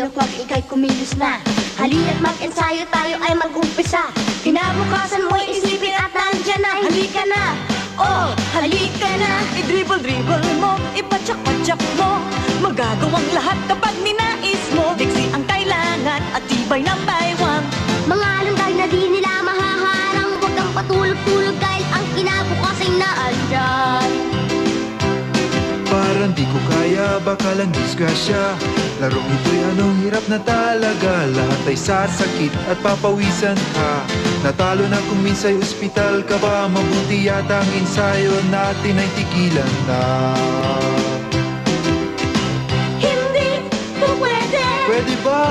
o'clock, ika'y kumilos na. Halina't mag-ensayo, tayo ay mag-umpisa. Kinabukasan mo'y isipin at nandyan na. Halika na, oh, halika na. I-dribble-dribble mo, ipatsak-patsak mo. Magagawang lahat kapag ninais mo. Diksi ang kailangan at tibay ng baywang. Mga landay na di nila mahaharang. Huwag kang patulog-tulog dahil ang kinabukasan na andyan. Parang di ko kaya, baka lang disgrasya. Larong ito'y anong hirap na talaga. Lahat ay sasakit at papawisan ka. Natalo na kung minsa'y ospital ka ba. Mabuti yata ang ensayo natin ay tigilan na. Hindi po pwede. Pwede ba?